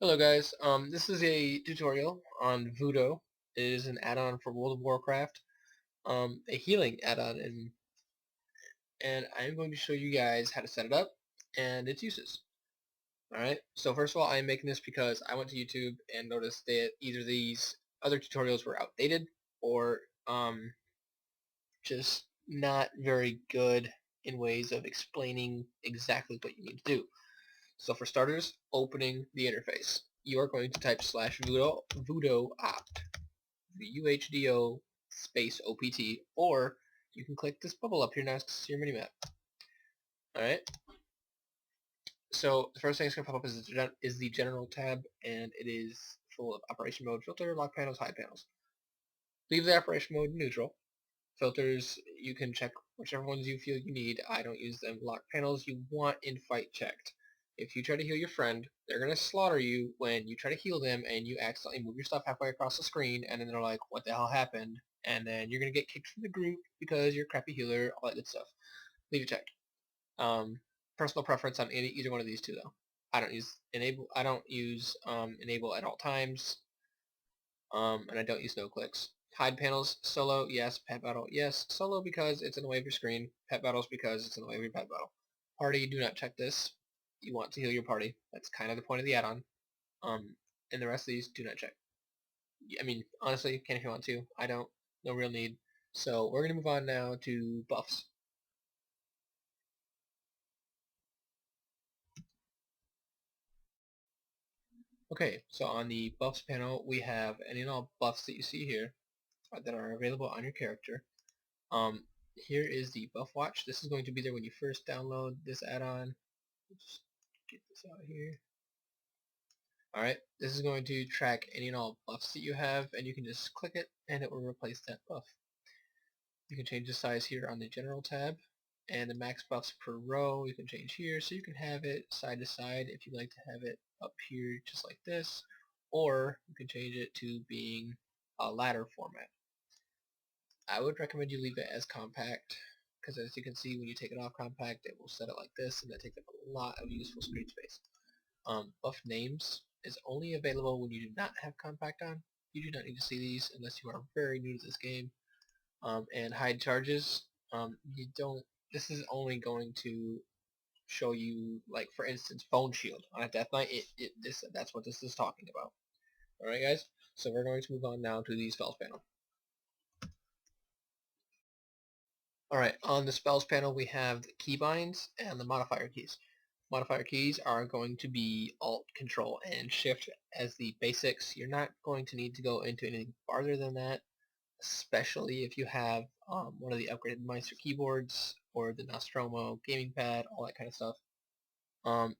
Hello guys, this is a tutorial on Vuhdo. It is an add-on for World of Warcraft, a healing add-on, and I'm going to show you guys how to set it up and its uses. Alright, so first of all, I'm making this because I went to YouTube and noticed that either these other tutorials were outdated or just not very good in ways of explaining exactly what you need to do. So for starters, opening the interface. You are going to type /vuhdo opt, VUHDO space OPT, or you can click this bubble up here next to your minimap. Alright, so the first thing that's going to pop up is the general tab, and it is full of operation mode, filter, lock panels, hide panels. Leave the operation mode neutral. Filters, you can check whichever ones you feel you need. I don't use them. Lock panels, you want in fight checked. If you try to heal your friend, they're going to slaughter you when you try to heal them and you accidentally move your stuff halfway across the screen, and then they're like, what the hell happened? And then you're going to get kicked from the group because you're a crappy healer, all that good stuff. Leave it checked. Personal preference on either one of these two though. I don't use enable at all times, and I don't use no clicks. Hide panels, solo, yes. Pet battle, yes. Solo because it's in the way of your screen. Pet battles because it's in the way of your pet battle. Party, do not check this. You want to heal your party. That's kind of the point of the add-on. And the rest of these, do not check. I mean, honestly, you can if you want to. I don't. No real need. So we're going to move on now to buffs. Okay, so on the buffs panel, we have any and all buffs that you see here that are available on your character. Here is the buff watch. This is going to be there when you first download this add-on. Just get this out here. Alright, this is going to track any and all buffs that you have, and you can just click it and it will replace that buff. You can change the size here on the general tab, and the max buffs per row you can change here, so you can have it side to side if you'd like to have it up here just like this, or you can change it to being a ladder format. I would recommend you leave it as compact, because as you can see when you take it off compact it will set it like this, and that takes up a lot of useful screen space. Buff names is only available when you do not have compact on. You do not need to see these unless you are very new to this game. And hide charges, you don't. This is only going to show you, like for instance, Bone Shield on a Death Knight. That's what this is talking about. All right, guys. So we're going to move on now to the spells panel. Alright, on the spells panel we have the keybinds and the modifier keys. Modifier keys are going to be Alt, Control, and Shift as the basics. You're not going to need to go into anything farther than that, especially if you have one of the upgraded Meister keyboards or the Nostromo gaming pad, all that kind of stuff.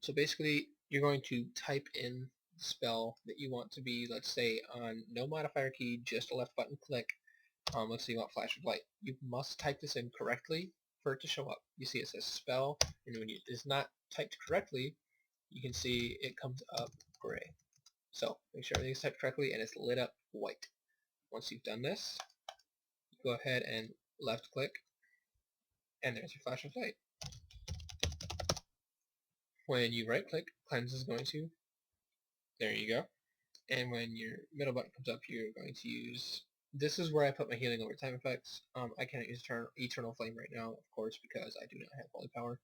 So basically, you're going to type in the spell that you want to be, let's say, on no modifier key, just a left button click. Let's see, you want flash of light. You must type this in correctly for it to show up. You see it says spell, and when it is not typed correctly, you can see it comes up gray. So make sure everything's typed correctly and it's lit up white. Once you've done this, go ahead and left click, and there's your flash of light. When you right click, cleanse is going to, there you go. And when your middle button comes up, you're going to use, this is where I put my healing over time effects. I cannot use Eternal Flame right now, of course, because I do not have Holy Power.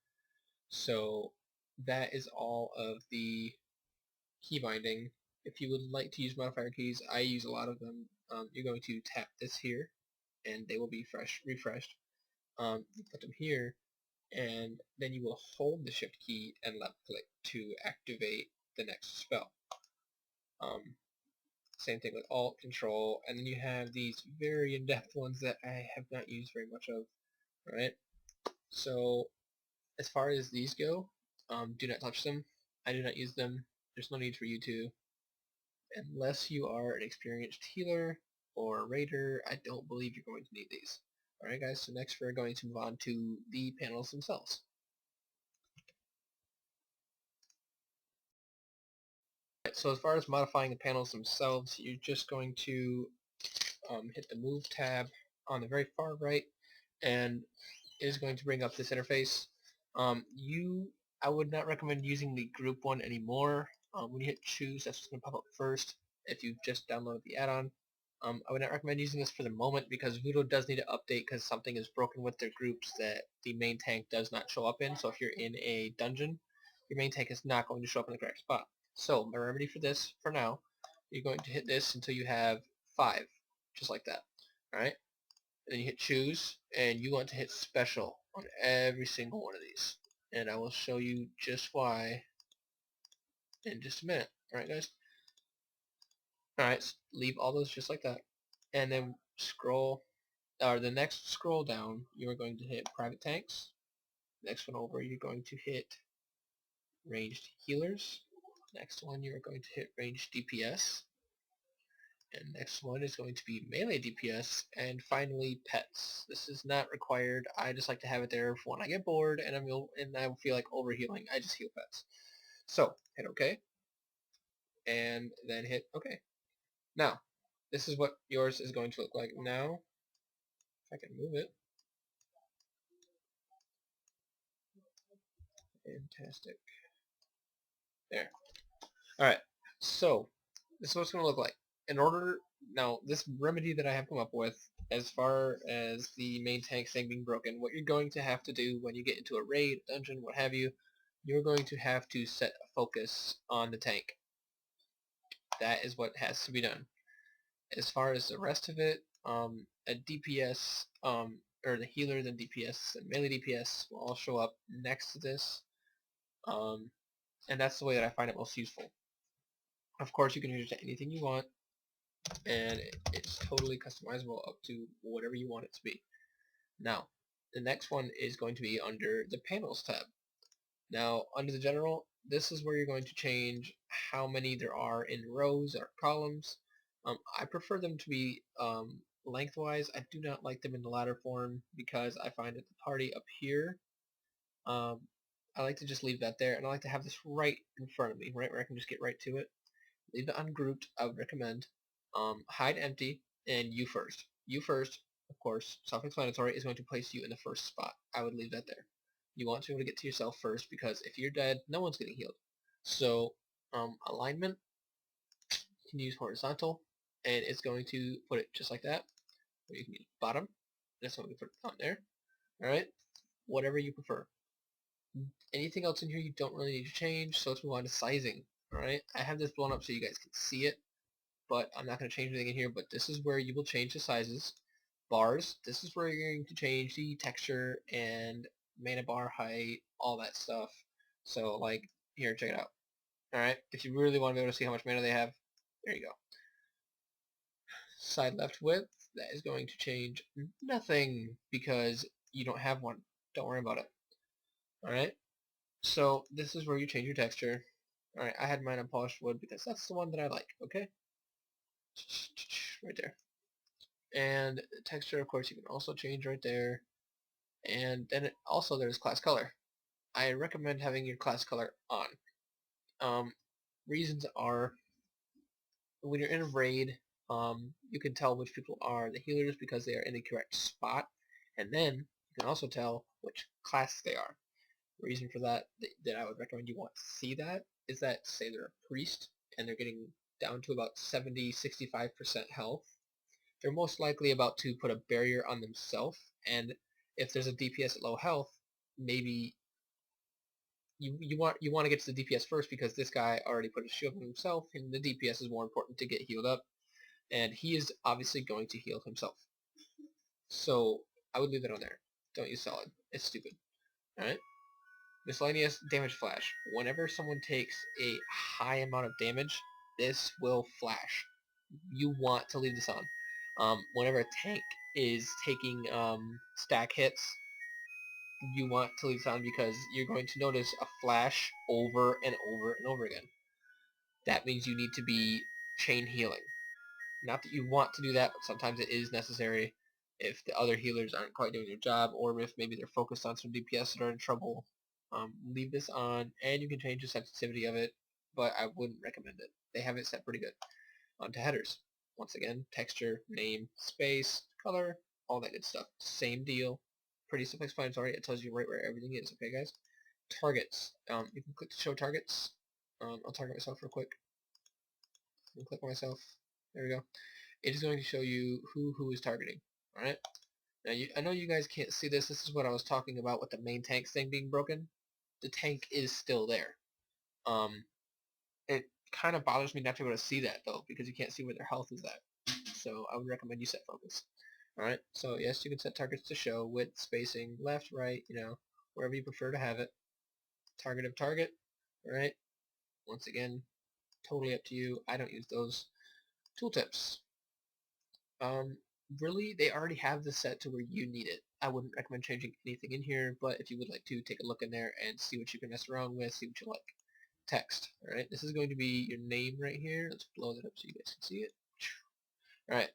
So that is all of the key binding. If you would like to use modifier keys, I use a lot of them. You're going to tap this here, and they will be refreshed. You put them here, and then you will hold the shift key and left click to activate the next spell. Same thing with Alt, Control, and then you have these very in-depth ones that I have not used very much of. Right? So as far as these go, do not touch them. I do not use them. There's no need for you to. Unless you are an experienced healer or a raider, I don't believe you're going to need these. Alright guys, so next we're going to move on to the panels themselves. So as far as modifying the panels themselves, you're just going to hit the Move tab on the very far right, and it is going to bring up this interface. I would not recommend using the group one anymore. When you hit choose, that's what's going to pop up first if you just download the add-on. I would not recommend using this for the moment because Vuhdo does need to update because something is broken with their groups that the main tank does not show up in. So if you're in a dungeon, your main tank is not going to show up in the correct spot. So my remedy for this, for now, you're going to hit this until you have 5, just like that. Alright? Then you hit choose, and you want to hit special on every single one of these. And I will show you just why in just a minute. Alright guys? Alright, so leave all those just like that. And then scroll, or the next scroll down, you are going to hit private tanks. Next one over, you're going to hit ranged healers. Next one, you're going to hit ranged DPS. And next one is going to be melee DPS, and finally pets. This is not required. I just like to have it there for when I get bored and I feel like overhealing. I just heal pets. So hit OK, and then hit OK. Now, this is what yours is going to look like now. If I can move it. Fantastic. There. Alright, so this is what it's going to look like. Now, this remedy that I have come up with, as far as the main tank thing being broken, what you're going to have to do when you get into a raid, dungeon, what have you, you're going to have to set a focus on the tank. That is what has to be done. As far as the rest of it, a DPS, or the healers and DPS and melee DPS will all show up next to this, and that's the way that I find it most useful. Of course, you can change it to anything you want, and it's totally customizable up to whatever you want it to be. Now, the next one is going to be under the panels tab. Now, under the general, this is where you're going to change how many there are in rows or columns. I prefer them to be lengthwise. I do not like them in the ladder form because I find that the party up here, I like to just leave that there, and I like to have this right in front of me, right where I can just get right to it. Leave it ungrouped, I would recommend. Hide empty, and you first. You first, of course, self-explanatory, is going to place you in the first spot. I would leave that there. You want to be able to get to yourself first, because if you're dead, no one's getting healed. So, alignment, you can use horizontal, and it's going to put it just like that. Or you can use bottom, that's what we put it on there. Alright, whatever you prefer. Anything else in here you don't really need to change, so let's move on to sizing. Alright, I have this blown up so you guys can see it, but I'm not going to change anything in here, but this is where you will change the sizes. Bars, this is where you're going to change the texture and mana bar height, all that stuff. So, like, here, check it out. Alright, if you really want to be able to see how much mana they have, there you go. Side left width, that is going to change nothing because you don't have one. Don't worry about it. Alright, so this is where you change your texture. Alright, I had mine on polished wood because that's the one that I like, okay? Right there. And texture, of course, you can also change right there. And then also there's class color. I recommend having your class color on. Reasons are, when you're in a raid, you can tell which people are the healers because they are in the correct spot, and then you can also tell which class they are. The reason for that I would recommend you want to see that is that, say they're a priest and they're getting down to about 70-65% health, they're most likely about to put a barrier on themselves, and if there's a DPS at low health, maybe you want to get to the DPS first because this guy already put a shield on himself, and the DPS is more important to get healed up, and he is obviously going to heal himself. So I would leave it on there. Don't use solid. It's stupid. Alright? Miscellaneous damage flash. Whenever someone takes a high amount of damage, this will flash. You want to leave this on. Whenever a tank is taking stack hits, you want to leave this on because you're going to notice a flash over and over and over again. That means you need to be chain healing. Not that you want to do that, but sometimes it is necessary if the other healers aren't quite doing their job, or if maybe they're focused on some DPS that are in trouble. Leave this on, and you can change the sensitivity of it, but I wouldn't recommend it. They have it set pretty good. On to headers. Once again, texture, name, space, color, all that good stuff. Same deal. Pretty self-explanatory. It tells you right where everything is, okay guys? Targets. You can click to show targets. I'll target myself real quick. I'll click on myself. There we go. It is going to show you who is targeting. Alright? Now, I know you guys can't see this. This is what I was talking about with the main tank thing being broken. The tank is still there. It kind of bothers me not to be able to see that, though, because you can't see where their health is at. So I would recommend you set focus. Alright, so yes, you can set targets to show, width, spacing, left, right, wherever you prefer to have it. Target of target, alright? Once again, totally up to you. I don't use those tooltips. Really, they already have this set to where you need it. I wouldn't recommend changing anything in here, but if you would like to, take a look in there and see what you can mess around with, see what you like. Text, alright? This is going to be your name right here. Let's blow that up so you guys can see it. Alright,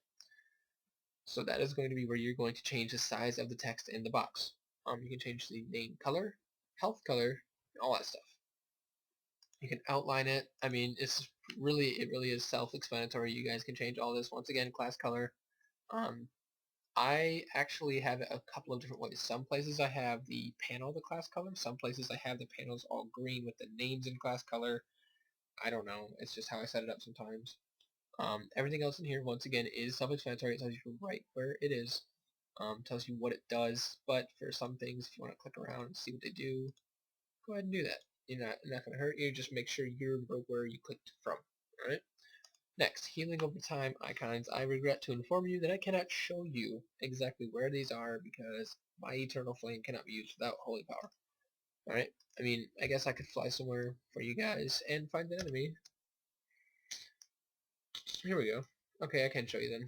so that is going to be where you're going to change the size of the text in the box. You can change the name color, health color, all that stuff. You can outline it. I mean, it really is self-explanatory. You guys can change all this. Once again, class color. I actually have it a couple of different ways. Some places I have the panel the class color. Some places I have the panels all green with the names in class color. I don't know. It's just how I set it up sometimes. Everything else in here, once again, is self-explanatory. It tells you right where it is. Tells you what it does. But for some things, if you want to click around and see what they do, go ahead and do that. You're not going to hurt you. Just make sure you're where you clicked from. Alright? Next, healing over time icons. I regret to inform you that I cannot show you exactly where these are because my eternal flame cannot be used without holy power. Alright? I mean, I guess I could fly somewhere for you guys and find the enemy. Here we go. Okay, I can show you then.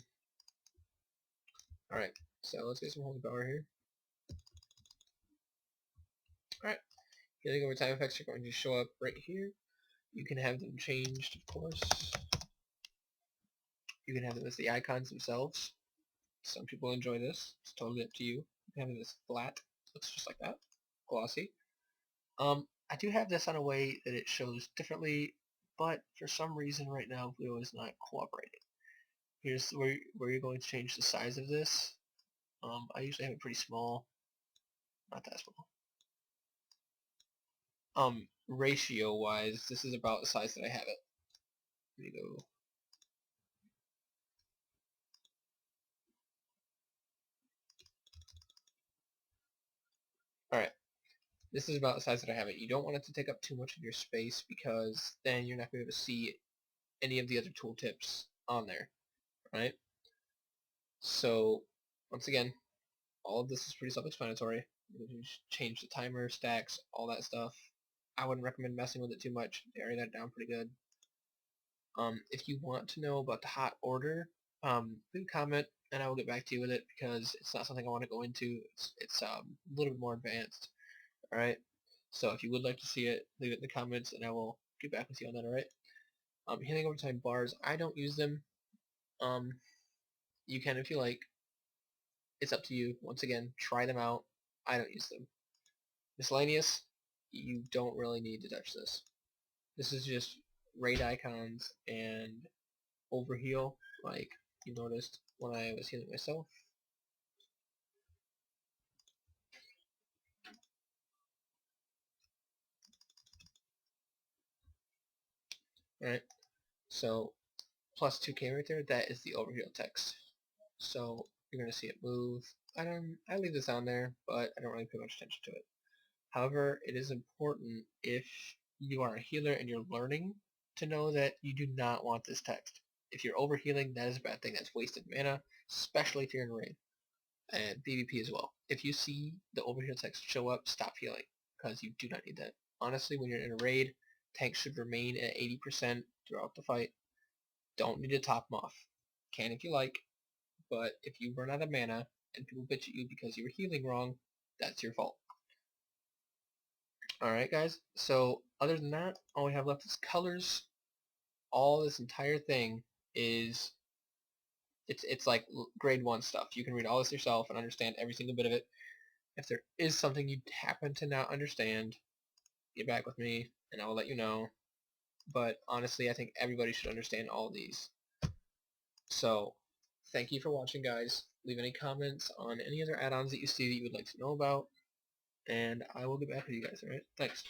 Alright, so let's get some holy power here. Alright, healing over time effects are going to show up right here. You can have them changed, of course. You can have them as the icons themselves. Some people enjoy this. It's totally up to you. You can have it as flat. Looks just like that. Glossy. I do have this on a way that it shows differently, but for some reason right now Vuhdo is not cooperating. Here's where you're going to change the size of this. I usually have it pretty small. Not that small. Ratio wise, this is about the size that I have it. Here you go. Alright. This is about the size that I have it. You don't want it to take up too much of your space because then you're not going to be able to see any of the other tooltips on there. Right? So, once again, all of this is pretty self-explanatory. You can change the timer, stacks, all that stuff. I wouldn't recommend messing with it too much. They already got it down pretty good. If you want to know about the hot order, leave a comment and I will get back to you with it because it's not something I want to go into. It's a little bit more advanced. Alright? So if you would like to see it, leave it in the comments and I will get back with you on that, alright? Healing overtime bars, I don't use them. You can if you like. It's up to you. Once again, try them out. I don't use them. Miscellaneous, you don't really need to touch this. This is just raid icons and overheal, like you noticed when I was healing myself. Alright, so +2k right there, that is the overheal text. So you're going to see it move. I leave this on there, but I don't really pay much attention to it. However, it is important if you are a healer and you're learning to know that you do not want this text. If you're overhealing, that is a bad thing. That's wasted mana, especially if you're in raid. And PvP as well. If you see the overheal text show up, stop healing, because you do not need that. Honestly, when you're in a raid, tanks should remain at 80% throughout the fight. Don't need to top them off. Can if you like, but if you run out of mana and people bitch at you because you were healing wrong, that's your fault. Alright guys, so other than that, all we have left is colors. All this entire thing is, it's like grade 1 stuff. You can read all this yourself and understand every single bit of it. If there is something you happen to not understand, get back with me and I will let you know. But honestly, I think everybody should understand all of these. So, thank you for watching guys. Leave any comments on any other add-ons that you see that you would like to know about. And I will get back with you guys, alright? Thanks.